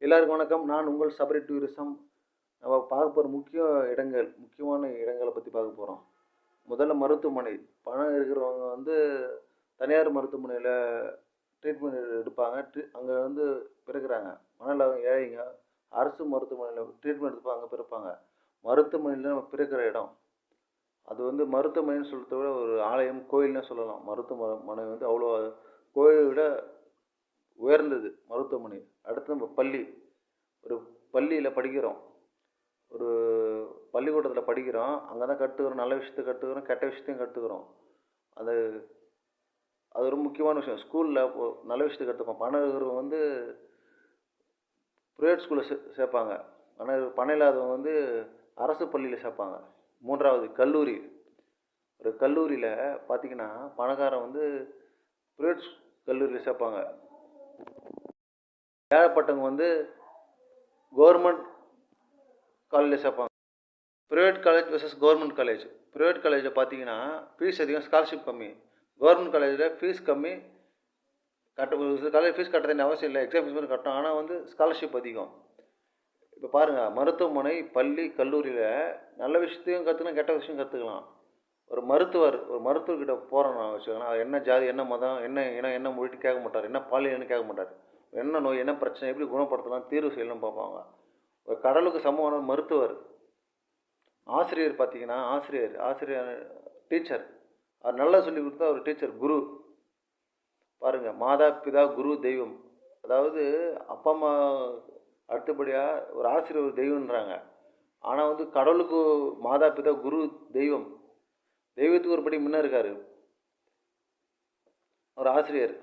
எல்லாருக்கும் வணக்கம். நான் உங்கள் சபரி டூரிசம். நம்ம பார்க்க போற முக்கியமான இடங்கள பத்தி பார்க்க போறோம். முதல்ல மருத்துவமனை. பணம் இருக்கிறவங்க வந்து தனியார் மருத்துவமனையில ட்ரீட்மெண்ட் எடுப்பாங்க. அங்க வந்து பிறக்குறாங்க. பணம் இல்லாதவங்க ஏழைங்க அரசு மருத்துவமனையில ட்ரீட்மெண்ட் எடுப்பாங்க, அங்க பிறப்பாங்க. மருத்துவமனையில நம்ம பிறக்கிற இடம். அது வந்து மருத்துவமனைன்னு சொல்றத விட ஒரு ஆலயம், கோயில்னே சொல்லலாம். மருத்துவமனை வந்து அவ்வளோ கோயிலை விட உயர்ந்தது மருத்துவமனை. அடுத்து நம்ம பள்ளி. ஒரு பள்ளியில படிக்கிறோம். ஒரு பள்ளிக்கூடத்தில படிக்கிறோம். அங்க தான் கத்துக்கிறோம். நல்ல விஷயத்த கத்துக்கிறோம். கெட்ட விஷயத்தையும் கத்துக்கிறோம். அது அது ஒரு முக்கியமான விஷயம். ஸ்கூல்ல நல்ல விஷயத்த கத்துப்போம். பணம் இருக்கிறவங்க வந்து பிரைவேட் ஸ்கூல்ல சேர்ப்பாங்க. பணம் இல்லாதவங்க வந்து அரசு பள்ளியில சேர்ப்பாங்க. 3வது கல்லூரி. ஒரு கல்லூரியில பார்த்தீங்கன்னா, பணக்காரன் வந்து பிரைவேட் கல்லூரியில சேர்ப்பாங்க. ஏழைப்பட்டவங்க வந்து கவர்மெண்ட் காலேஜ்ல சேர்ப்பாங்க. Private college versus government college. Private காலேஜில் பார்த்தீங்கன்னா ஃபீஸ் அதிகம், ஸ்காலர்ஷிப் கம்மி. கவர்மெண்ட் காலேஜில் ஃபீஸ் கம்மி. காலேஜ் ஃபீஸ் கட்ட வேண்டிய அவசியம் இல்லை. எக்ஸாம் ஃபீஸ் மட்டும் கட்டணும். ஆனால் வந்து ஸ்காலர்ஷிப் அதிகம். இப்போ பாருங்கள், மருத்துவமனை, பள்ளி, கல்லூரியில் நல்ல விஷயத்தையும் கற்றுக்கலாம், கெட்ட விஷயம் கற்றுக்கலாம். ஒரு மருத்துவர்கிட்ட போகிறோம்னா வச்சுக்கோங்களேன், அவர் என்ன ஜாதி, என்ன மதம், என்ன இனம், என்ன மொழின்னு கேட்க மாட்டார். என்ன பாலியல்னு கேட்க மாட்டார். என்ன நோய், என்ன பிரச்சனை, எப்படி குணப்படுத்தலாம், தீர்வு செய்யணும்னு பார்ப்பாங்க. ஒரு கடவுளுக்கு சமமான மருத்துவர். ஆசிரியர் பார்த்தீங்கன்னா, ஆசிரியர் டீச்சர். அவர் நல்லா சொல்லிக் கொடுத்தா அவர் டீச்சர், குரு. பாருங்கள், மாதா பிதா குரு தெய்வம். அதாவது அப்பா அம்மா அடுத்தபடியாக ஒரு ஆசிரியர் ஒரு தெய்வம்ன்றாங்க. ஆனால் வந்து கடவுளுக்கு மாதா பிதா குரு தெய்வம். தெய்வத்துக்கு ஒரு படி முன்னே இருக்கார் ஒரு ஆசிரியர்.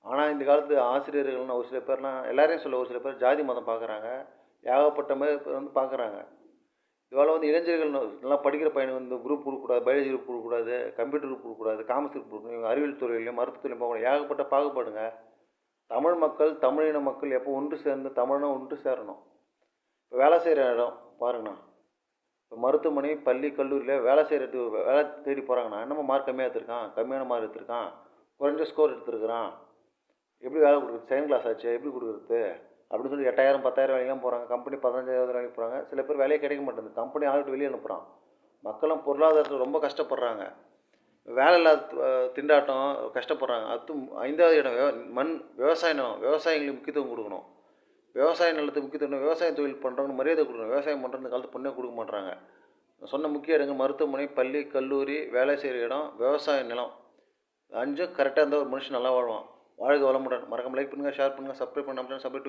ஆனால் இந்த காலத்து ஆசிரியர்கள்னு ஒரு சில பேர்லாம், எல்லாரையும் சொல்ல, ஒரு சில பேர் ஜாதி மதம் பார்க்குறாங்க. ஏகப்பட்ட மாதிரி வந்து பார்க்குறாங்க. இதனால் வந்து இளைஞர்கள் நல்லா படிக்கிற பையனுக்கு வந்து குரூப் கொடுக்கக்கூடாது, பயாலஜி குரூப் கொடுக்கக்கூடாது, கம்ப்யூட்டர் குரூப் கொடுக்கக்கூடாது, காமர்ஸ் குரூப் கொடுக்கணும், இவங்க அறிவியல் துறையிலையும் மருத்துவத்துறையிலும் போகணும். ஏகப்பட்ட பாகுபாடுங்க. தமிழ் மக்கள், தமிழின மக்கள் எப்போ ஒன்று சேர்ந்து தமிழ்னா ஒன்று சேரணும். இப்போ வேலை செய்கிற இடம் பாருங்கண்ணா. இப்போ மருத்துவமனை, பள்ளி, கல்லூரியில் வேலை செய்கிறதுக்கு வேலை தேடி போகிறாங்கண்ணா. என்னமோ மார்க் கம்மியாக எடுத்திருக்கான், கம்மியான மார்க் எடுத்திருக்கான், குறைஞ்ச ஸ்கோர் எடுத்துருக்குறான், எப்படி வேலை கொடுக்குறது, செகண்ட் கிளாஸ் ஆச்சு, எப்படி கொடுக்குறது அப்படின்னு சொல்லி 8000 10,000 வேலைக்கெலாம் போகிறாங்க. கம்பெனி 15,000 வேலைக்கு போகிறாங்க. சில பேர் வேலையே கிடைக்க மாட்டேங்குது. கம்பெனி ஆள்கிட்ட வெளியே அனுப்புகிறான். மக்களும் பொருளாதாரத்தில் ரொம்ப கஷ்டப்படுறாங்க. வேலை இல்லாத திண்டாட்டம் கஷ்டப்படுறாங்க. 5வது இடம் விவசாய நிலம். விவசாயிகளுக்கு முக்கியத்துவம் கொடுக்கணும். விவசாய நிலத்துக்கு முக்கியத்துவம், விவசாய தொழில் பண்ணுறவங்க மரியாதை கொடுக்கணும். விவசாயம் பண்ணுறது காலத்து பொண்ணே கொடுக்க மாட்டுறாங்க. சொன்ன முக்கிய இடங்கள் மருத்துவமனை, பள்ளி, கல்லூரி, வேலை செய்கிற இடம், விவசாய நிலம். 5ம் கரெக்டாக இருந்தால் ஒரு மனுஷன் நல்லா வாழ்வான். வாழ்க வளமுடன். மறக்காம லைக் பண்ணுங்கள், ஷேர் பண்ணுங்கள், சப்ஸ்கிரைப் பண்ண சப்ஸ்கிரைப்